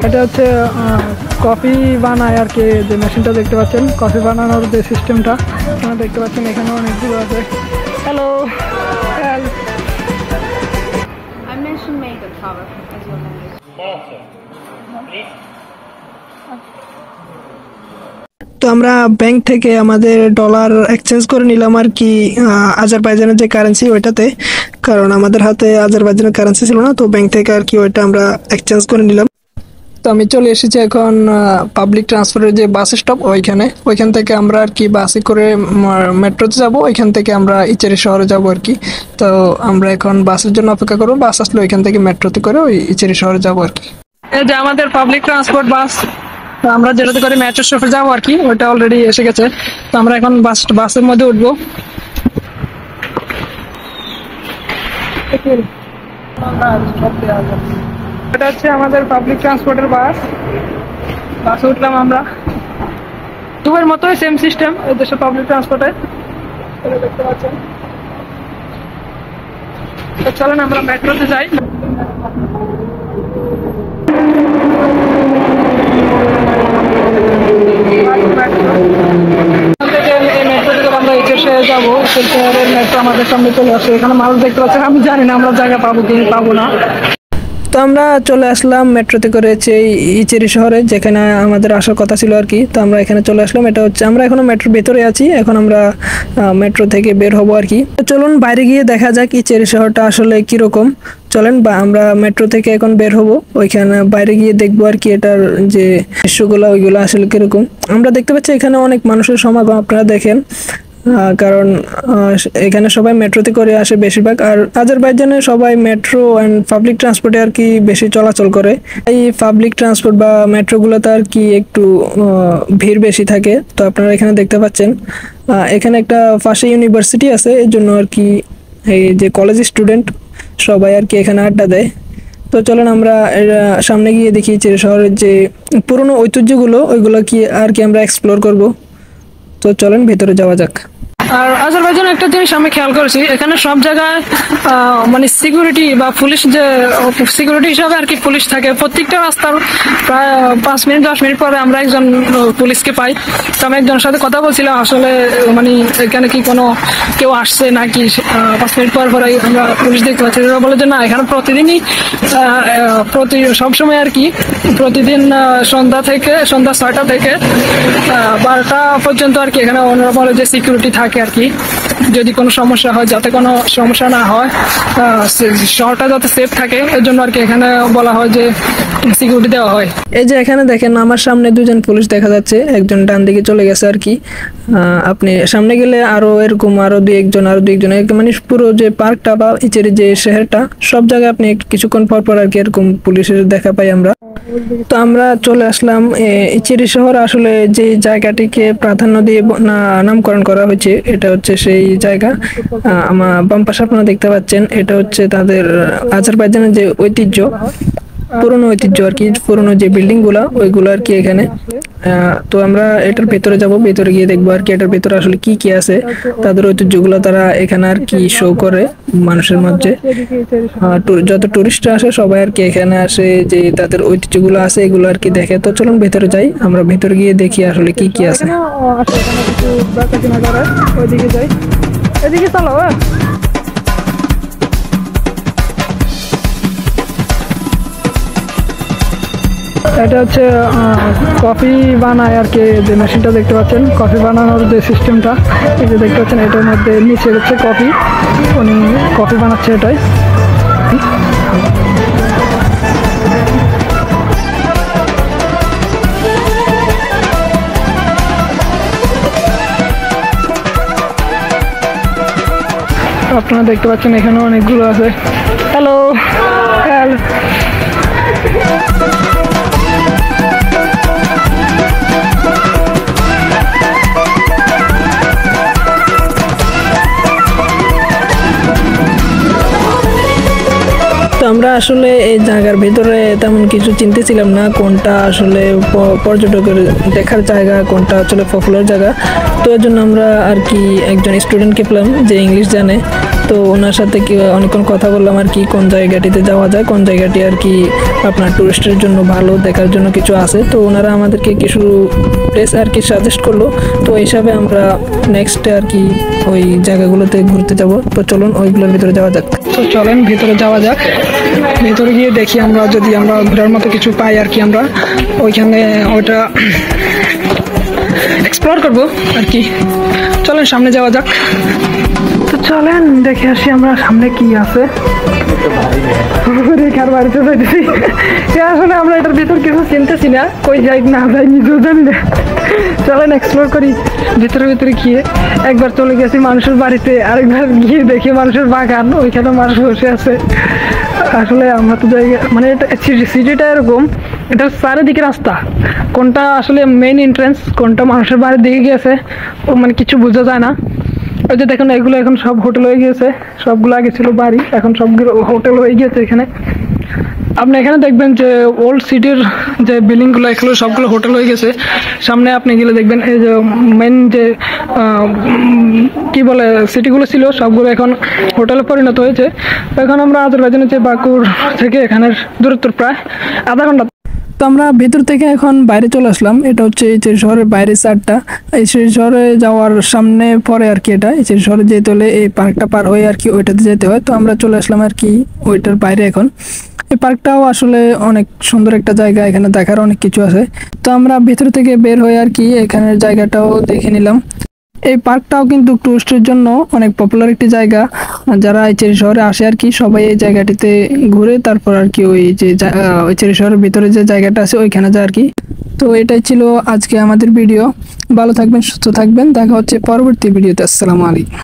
এটা হচ্ছে কফি বানায় আর কি, যে মেশিনটা দেখতে পাচ্ছেন কফি বানানোর যে সিস্টেমটা আপনারা দেখতে পাচ্ছেন, এখানে অনেকগুলো আছে। হ্যালো, তো আমরা ব্যাংক থেকে আমাদের ডলার এক্সচেঞ্জ করে নিলাম আর কি আজারবাইজানের যে কারেন্সি ওইটাতে, কারণ আমাদের হাতে আজারবাইজানের কারেন্সি ছিল না, তো ব্যাংক থেকে আর কি ওইটা আমরা এক্সচেঞ্জ করে নিলাম। তো আমি চলে এসেছি এখন পাবলিক ট্রান্সপোর্টের যে বাস স্টপ ওইখান থেকে আমরা আর কি বাসে করে মেট্রোতে যাব, ওইখান থেকে আমরা ইচেরি শহরে যাব আর কি। তো আমরা এখন বাসের জন্য অপেক্ষা করবো, বাস আসলে ওইখান থেকে মেট্রোতে করে ওই ইচেরি শহরে যাব আর কি। এই যে আমাদের পাবলিক ট্রান্সপোর্ট বাস, তো আমরা যেটাতে করে মেট্রো স্টপে যাবো আর কি, ওইটা অলরেডি এসে গেছে। তো আমরা এখন বাসের মধ্যে উঠবো। এটা হচ্ছে আমাদের পাবলিক ট্রান্সপোর্টের বাসে উঠলাম আমরা। দুবার মতোই সেম সিস্টেম এই দেশে পাবলিক ট্রান্সপোর্টে, দেখতে পাচ্ছেন। তো চলেন আমরা মেট্রোতে যাই। আমরা এসে যাবো, শহরের মেট্রো আমাদের সামনে চলে আসে। এখানে মানুষ দেখতে পাচ্ছেন, আমি জানি না আমরা জায়গা পাবো কি পাবো না। তো আমরা চলে আসলাম মেট্রোতে করে ইচেরি শহরে, যেখানে আমাদের আসার কথা ছিল আর কি। তো আমরা এখানে চলে আসলাম। এটা হচ্ছে আমরা এখনো মেট্রোর ভেতরে আছি, এখন আমরা মেট্রো থেকে বের হবো আর কি। তো চলুন বাইরে গিয়ে দেখা যাক ইচেরি শহরটা আসলে কিরকম। চলেন আমরা মেট্রো থেকে এখন বের হবো, ওইখানে বাইরে গিয়ে দেখবো আর কি এটার যে দৃশ্যগুলো ওইগুলো আসলে কিরকম। আমরা দেখতে পাচ্ছি এখানে অনেক মানুষের সমাগম, আপনারা দেখেন, কারণ এখানে সবাই মেট্রোতে করে আসে বেশিরভাগ। আর আজারবাইজানে সবাই মেট্রো অ্যান্ড পাবলিক ট্রান্সপোর্টে আর কি বেশি চলাচল করে। এই পাবলিক ট্রান্সপোর্ট বা মেট্রোগুলোতে আর কি একটু ভিড় বেশি থাকে। তো আপনারা এখানে দেখতে পাচ্ছেন এখানে একটা পাশে ইউনিভার্সিটি আছে, এই জন্য আর কি এই যে কলেজ স্টুডেন্ট সবাই আর কি এখানে আড্ডা দেয়। তো চলেন আমরা সামনে গিয়ে দেখি যে শহরের যে পুরনো ঐতিহ্যগুলো ওইগুলো কি আর কি আমরা এক্সপ্লোর করব। তো চলেন ভেতরে যাওয়া যাক। আর আজারবাইজান একটা জিনিস আমি খেয়াল করেছি, এখানে সব জায়গায় মানে সিকিউরিটি বা পুলিশ, যে সিকিউরিটি হিসাবে আর কি পুলিশ থাকে প্রত্যেকটা রাস্তার। প্রায় 5 মিনিট 10 মিনিট পরে আমরা একজন পুলিশকে পাই। তো আমি একজনের সাথে কথা বলছিলাম, আসলে মানে এখানে কি কোনো কেউ আসছে নাকি। 5 মিনিট পর পরে আমরা পুলিশ দেখতে পাচ্ছি। বলে যে না, এখানে প্রতিদিনই সবসময় আর কি প্রতিদিন সন্ধ্যা 6টা থেকে 12টা পর্যন্ত আর কি এখানে ওনারা বলে যে সিকিউরিটি থাকে আর কি। যদি কোনো সমস্যা হয়, যাতে কোনো সমস্যা না হয়, শহরটা যাতে সেফ থাকে, এর জন্য আর কি এখানে বলা হয় যে সিকিউরিটি দেওয়া হয়। এই যে এখানে দেখেন আমার সামনে 2জন পুলিশ দেখা যাচ্ছে, একজন ডান দিকে চলে গেছে আর কি। আপনি সামনে গেলে আরো এরকম আরো দুই একজন মানে পুরো যে পার্কটা বা ইচেরি যে শহরটা সব জায়গায় আপনি কিছুক্ষণ পর পর আর কি এরকম পুলিশের দেখা পাই আমরা। তো আমরা চলে আসলাম ইচেরি শহর। আসলে যে জায়গাটিকে প্রাধান্য দিয়ে নামকরণ করা হয়েছে এটা হচ্ছে সেই জায়গা। আমার বাম পাশে আপনারা দেখতে পাচ্ছেন, এটা হচ্ছে তাদের আজারবাইজানের যে ঐতিহ্য, পুরনো ঐতিহ্য আর কি, পুরনো যে বিল্ডিং গুলা ওইগুলো আর কি এখানে। তো আমরা এটার ভেতরে যাব, ভেতরে গিয়ে দেখবো আর কি এটার ভেতরে আসলে কি কি আছে, তাদের ঐতিহ্যগুলো তারা এখানে আর কি শো করে মানুষের মধ্যে। যত টুরিস্টরা আসে সবাই আর কি এখানে আসে, যে তাদের ঐতিহ্যগুলো আছে এগুলো আর কি দেখে। তো চলুন ভেতরে যাই, আমরা ভেতরে গিয়ে দেখি আসলে কি কি আছে। ওইদিকে যাই, এদিকে চলো। এটা হচ্ছে কফি বানায় আর কি, যে মেশিনটা দেখতে পাচ্ছেন কফি বানানোর যে সিস্টেমটা, এই যে দেখতে পাচ্ছেন এটার মধ্যে নিচে হচ্ছে কফি, উনি কফি বানাচ্ছে এটাই। আপনারা দেখতে পাচ্ছেন এখানে অনেকগুলো আছে। হ্যালো, তো আমরা আসলে এই জায়গার ভিতরে তেমন কিছু চিনতেছিলাম না, কোনটা আসলে পর্যটকের দেখার জায়গা, কোনটা আসলে পপুলার জায়গা। তো এর জন্য আমরা আর কি একজন স্টুডেন্টকে পেলাম যে ইংলিশ জানে। তো ওনার সাথে কি অনেকক্ষণ কথা বললাম আর কি, কোন জায়গাটিতে যাওয়া যায়, কোন জায়গাটি আর কি আপনার টুরিস্টের জন্য ভালো, দেখার জন্য কিছু আছে। তো ওনারা আমাদেরকে কিছু প্লেস আর কি সাজেস্ট করলো। তো এই হিসাবে আমরা নেক্সট আর কি ওই জায়গাগুলোতে ঘুরতে যাব। তো চলুন ওইগুলোর ভিতরে যাওয়া যাক। তো চলেন ভিতরে যাওয়া যাক। ভিতরে গিয়ে দেখি আমরা যদি আমরা ঘোরার মতো কিছু পাই আর কি, আমরা ওইখানে ওইটা এক্সপ্লোর করবো আর কি। চলেন সামনে যাওয়া যাক। তো চলেন দেখে আসি আমরা সামনে কি আছে। আসলে আমরা এটার ভিতর কিছু চিনতেছি না, কই যাই না যাই নিজেও জানি না। চলেন এক্সপ্লোর করি ভিতরে ভিতরে গিয়ে। একবার চলে গেছি মানুষের বাড়িতে, আরেকবার গিয়ে দেখি মানুষের বাগান, ওইখানে মানুষ বসে আছে। আসলে আমরা তো জায়গা মানে এটা সিটিটা এরকম, এটা চারিদিকে রাস্তা, কোনটা আসলে মেইন এন্ট্রেন্স, কোনটা মানুষের বাড়ির দিকে গেছে ও মানে কিছু বোঝা যায় না। ওই যে দেখুন এগুলো এখন সব হোটেল হয়ে গিয়েছে, সবগুলো আগে ছিল বাড়ি, এখন সবগুলো হোটেল হয়ে গিয়েছে এখানে। আপনি এখানে দেখবেন যে ওল্ড সিটির যে বিল্ডিংগুলো এগুলো সবগুলো হোটেল হয়ে গেছে। সামনে আপনি গেলে দেখবেন এই যে মেন যে কি বলে সিটিগুলো ছিল সবগুলো এখন হোটেলে পরিণত হয়েছে। এখন আমরা আজারবাইজানের যে বাকুর থেকে এখানের দূরত্ব প্রায় আধা ঘন্টা। তো আমরা ভেতর থেকে এখন বাইরে চলে আসলাম। এটা হচ্ছে ইচেরি শহরের বাইরের সাইডটা। ইচেরি শহরে যাওয়ার সামনে পরে আর কি, এটা ইচেরি শহরে যেতে হলে এই পার্কটা পার হয়ে আর কি ওইটাতে যেতে হয়। তো আমরা চলে আসলাম আর কি ওইটার বাইরে এখন। এই পার্কটাও আসলে অনেক সুন্দর একটা জায়গা, এখানে দেখার অনেক কিছু আছে। তো আমরা ভেতর থেকে বের হয়ে আর কি এখানের জায়গাটাও দেখে নিলাম। এই পার্কটাও কিন্তু টুরিস্টের জন্য অনেক পপুলার একটি জায়গা। যারা ইচেরি শহরে আসে আর কি সবাই এই জায়গাটিতে ঘুরে তারপর আর কি ওই যে ইচেরি শহরের ভিতরে যে জায়গাটা আছে ওইখানে যায় আর কি। তো এটাই ছিল আজকে আমাদের ভিডিও। ভালো থাকবেন, সুস্থ থাকবেন, দেখা হচ্ছে পরবর্তী ভিডিওতে। আসসালামু আলাইকুম।